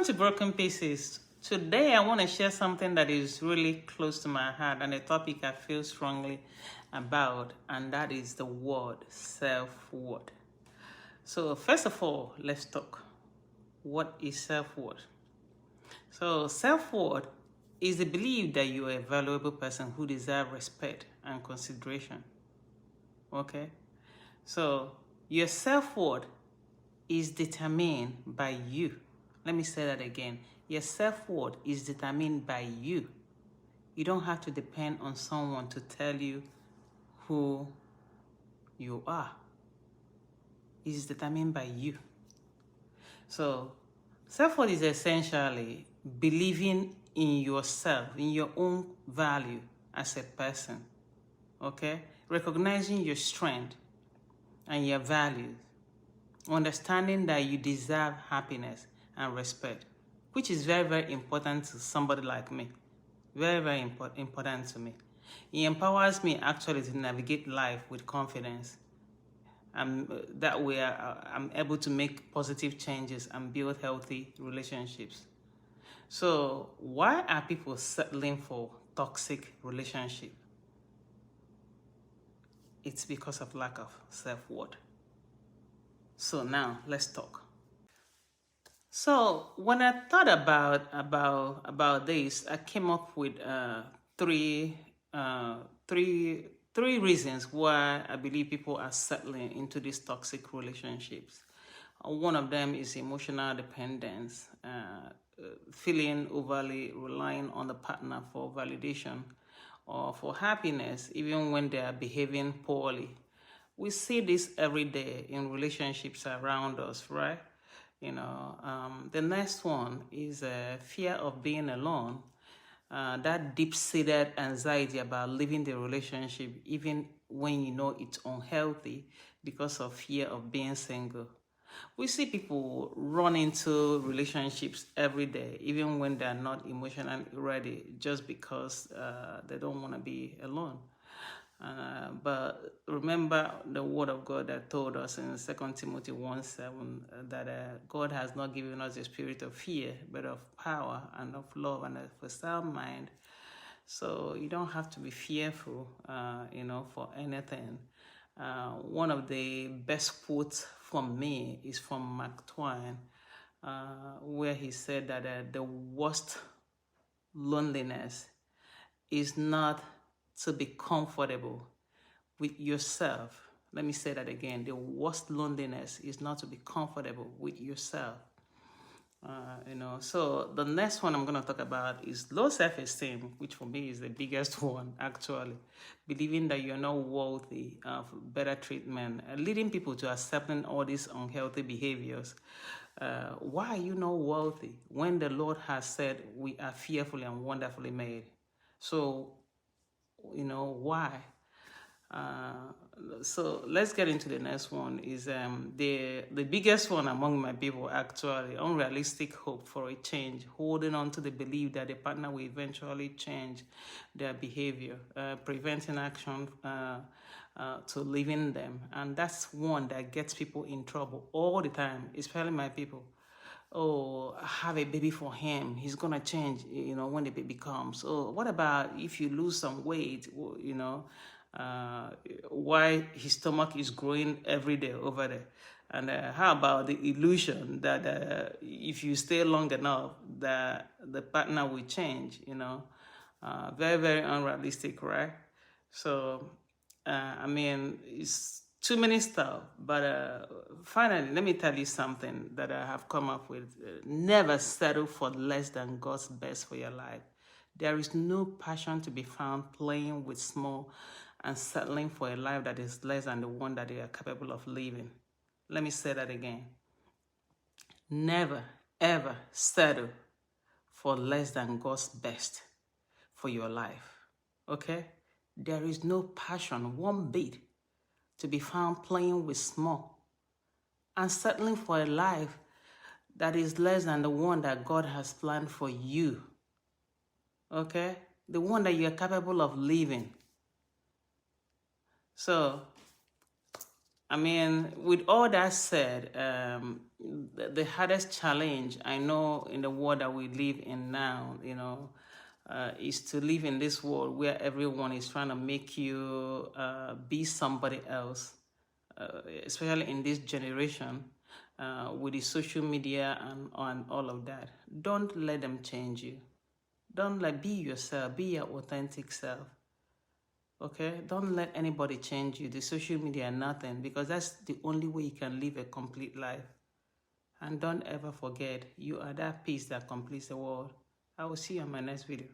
Welcome to Broken Pieces. Today I want to share something that is really close to my heart and a topic I feel strongly about, and that is the word self-worth. So first of all, let's talk. What is self-worth? So self-worth is the belief that you are a valuable person who deserves respect and consideration. Okay? So your self-worth is determined by you. Let me say that again. Your self-worth is determined by you. You don't have to depend on someone to tell you who you are. It's determined by you. So self-worth is essentially believing in yourself, in your own value as a person. Okay? Recognizing your strength and your values. Understanding that you deserve happiness and respect, which is very, very important to somebody like me. Very, very important to me. It empowers me actually to navigate life with confidence. That way I'm able to make positive changes and build healthy relationships. So why are people settling for toxic relationship? It's because of lack of self-worth. So now let's talk. So when I thought about this, I came up with three reasons why I believe people are settling into these toxic relationships. One of them is emotional dependence, feeling overly relying on the partner for validation or for happiness, even when they are behaving poorly. We see this every day in relationships around us, right? The next one is fear of being alone. That deep-seated anxiety about leaving the relationship, even when you know it's unhealthy, because of fear of being single. We see people run into relationships every day, even when they're not emotionally ready, just because they don't want to be alone. But remember the word of God that told us in 2 Timothy 1:7 that God has not given us a spirit of fear, but of power and of love and of a sound mind. So you don't have to be fearful, for anything. One of the best quotes from me is from Mark Twain, where he said that the worst loneliness is not to be comfortable with yourself. Let me say that again. The worst loneliness is not to be comfortable with yourself. So the next one I'm going to talk about is low self-esteem, which for me is the biggest one, actually. Believing that you're not worthy of better treatment, leading people to accepting all these unhealthy behaviors. Why are you not worthy when the Lord has said we are fearfully and wonderfully made? So, why? So let's get into the next one. Is the biggest one among my people, actually, unrealistic hope for a change, holding on to the belief that the partner will eventually change their behavior, preventing action to leaving them. And that's one that gets people in trouble all the time, especially my people. Oh, have a baby for him, he's gonna change, when the baby comes. Oh, what about if you lose some weight, why his stomach is growing every day over there? And how about the illusion that if you stay long enough, that the partner will change, very, very unrealistic, right? So, it's too many stuff, but finally, let me tell you something that I have come up with. Never settle for less than God's best for your life. There is no passion to be found playing with small and settling for a life that is less than the one that you are capable of living. Let me say that again. Never, ever settle for less than God's best for your life. Okay? There is no passion, one bit, to be found playing with small and settling for a life that is less than the one that God has planned for you. Okay? The one that you are capable of living. So, I mean, with all that said, the hardest challenge I know in the world that we live in now, is to live in this world where everyone is trying to make you be somebody else, especially in this generation, with the social media and all of that. Don't let them change you. Don't be yourself, be your authentic self. Okay, don't let anybody change you, the social media, nothing, because that's the only way you can live a complete life. And don't ever forget, you are that piece that completes the world. I will see you on my next video.